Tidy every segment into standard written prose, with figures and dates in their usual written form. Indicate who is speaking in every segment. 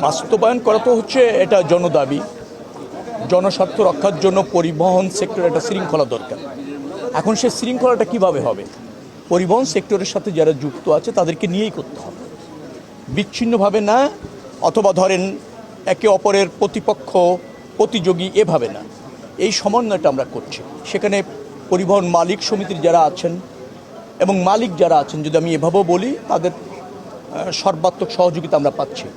Speaker 1: বাস্তবায়ন করা তো হচ্ছে এটা জনদাবি। জনস্বার্থ রক্ষার জন্য পরিবহন সেক্টরে একটা শৃঙ্খলা দরকার। এখন সে শৃঙ্খলাটা কিভাবে হবে? পরিবহন সেক্টরের সাথে যারা যুক্ত আছে তাদেরকে নিয়েই করতে হবে, বিচ্ছিন্নভাবে না, অথবা ধরেন একে অপরের প্রতিপক্ষ প্রতিযোগী এভাবে না। এই সমন্বয়টা আমরা করছি। সেখানে পরিবহন মালিক সমিতির যারা আছেন এবং মালিক যারা আছেন, যদি আমি এভাবেও বলি, তাদের সর্বাত্মক সহযোগিতা আমরা পাচ্ছি।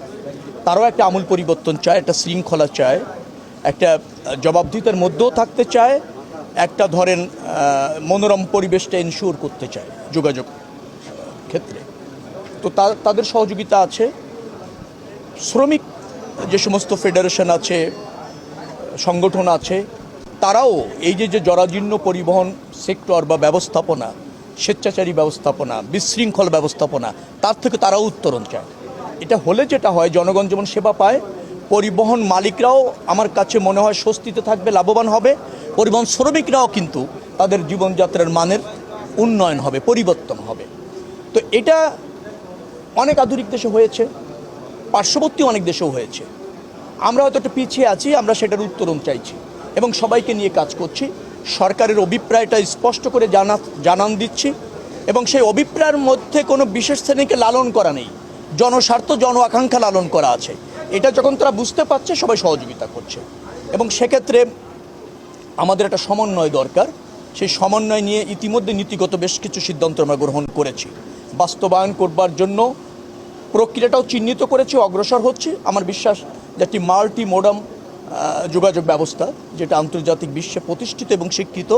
Speaker 1: তারাও একটা আমূল পরিবর্তন চায়, একটা শৃঙ্খলা চায়, একটা জবাবদিহিতার মধ্যেও থাকতে চায়, একটা ধরেন মনোরম পরিবেশটা এনশিওর করতে চায় যোগাযোগ ক্ষেত্রে। তো তাদের সহযোগিতা আছে। শ্রমিক যে সমস্ত ফেডারেশন আছে, সংগঠন আছে, তারাও এই যে জরাজীর্ণ পরিবহন সেক্টর বা ব্যবস্থাপনা, স্বেচ্ছাচারী ব্যবস্থাপনা, বিশৃঙ্খল ব্যবস্থাপনা, তার থেকে তারাও উত্তরণ চায়। এটা হলে যেটা হয়, জনগণ যেমন সেবা পায়, পরিবহন মালিকরাও আমার কাছে মনে হয় স্বস্তিতে থাকবে, লাভবান হবে। পরিবহন শ্রমিকরাও কিন্তু তাদের জীবনযাত্রার মানের উন্নয়ন হবে, পরিবর্তন হবে। তো এটা অনেক আধুনিক দেশে হয়েছে, পার্শ্ববর্তী অনেক দেশেও হয়েছে। আমরা হয়তো একটু পিছিয়ে আছি, আমরা সেটার উত্তরণ চাইছি এবং সবাইকে নিয়ে কাজ করছি। সরকারের অভিপ্রায়টা স্পষ্ট করে জানান দিচ্ছি এবং সেই অভিপ্রায়ের মধ্যে কোনো বিশেষ শ্রেণীকে লালন করা নেই, জনস্বার্থ জন আকাঙ্ক্ষা লালন করা আছে। এটা যখন তারা বুঝতে পারছে, সবাই সহযোগিতা করছে এবং সেক্ষেত্রে আমাদের একটা সমন্বয় দরকার। সেই সমন্বয় নিয়ে ইতিমধ্যে নীতিগত বেশ কিছু সিদ্ধান্ত আমরা গ্রহণ করেছি। বাস্তবায়ন করবার জন্য প্রক্রিয়াটাও চিহ্নিত করেছি, অগ্রসর হচ্ছে। আমার বিশ্বাস যে একটি মাল্টি মোডাম যোগাযোগ ব্যবস্থা, যেটা আন্তর্জাতিক বিশ্বে প্রতিষ্ঠিত এবং স্বীকৃত,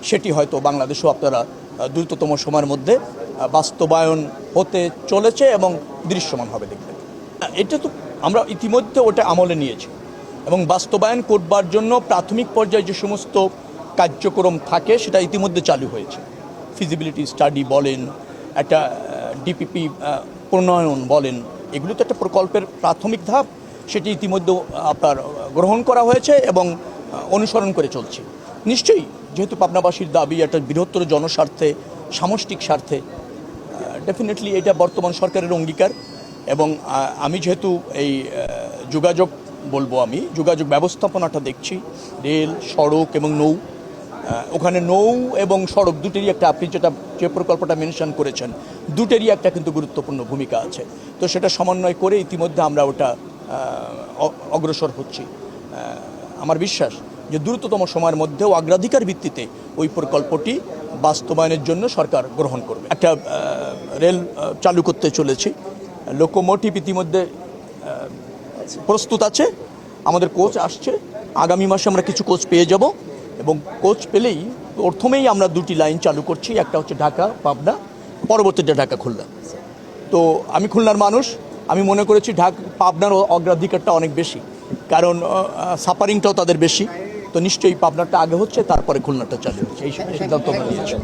Speaker 1: সেটি হয়তো বাংলাদেশেও আপনারা দ্রুততম সময়ের মধ্যে বাস্তবায়ন হতে চলেছে এবং দৃশ্যমান হবে দেখবেন। এটা তো আমরা ইতিমধ্যে ওটা আমলে নিয়েছি এবং বাস্তবায়ন করবার জন্য প্রাথমিক পর্যায়ে যে সমস্ত কার্যক্রম থাকে সেটা ইতিমধ্যে চালু হয়েছে। ফিজিবিলিটি স্টাডি বলেন, একটা ডিপিপি প্রণয়ন বলেন, এগুলো তো একটা প্রকল্পের প্রাথমিক ধাপ, সেটি ইতিমধ্যে আপনার গ্রহণ করা হয়েছে এবং অনুসরণ করে চলছে। নিশ্চয়ই যেহেতু পাবনাবাসীর দাবি একটা বৃহত্তর জনস্বার্থে, সামষ্টিক স্বার্থে, ডেফিনেটলি এটা বর্তমান সরকারের অঙ্গীকার। এবং আমি যেহেতু এই যোগাযোগ বলবো, আমি যোগাযোগ ব্যবস্থাপনাটা দেখছি, রেল, সড়ক এবং নৌ, ওখানে নৌ এবং সড়ক দুটেরই একটা, আপনি যে প্রকল্পটা মেনশন করেছেন, দুটেরই একটা কিন্তু গুরুত্বপূর্ণ ভূমিকা আছে। তো সেটা সমন্বয় করে ইতিমধ্যে আমরা ওটা অগ্রসর হচ্ছি। আমার বিশ্বাস যে দ্রুততম সময়ের মধ্যেও অগ্রাধিকার ভিত্তিতে ওই প্রকল্পটি বাস্তবায়নের জন্য সরকার গ্রহণ করবে। একটা রেল চালু করতে চলেছি, লোকোমোটিভ ইতিমধ্যে প্রস্তুত আছে, আমাদের কোচ আসছে, আগামী মাসে আমরা কিছু কোচ পেয়ে যাব এবং কোচ পেলেই প্রথমেই আমরা দুটি লাইন চালু করছি। একটা হচ্ছে ঢাকা পাবনা, পরবর্তীতে ঢাকা খুলনা। তো আমি খুলনার মানুষ, আমি মনে করেছি পাবনার অগ্রাধিকারটা অনেক বেশি, কারণ সাফারিংটাও তাদের বেশি। তো নিশ্চয়ই পাবনারটা আগে হচ্ছে, তারপরে খুলনাটা চালু হচ্ছে, এই সিদ্ধান্ত আমরা নিয়েছি।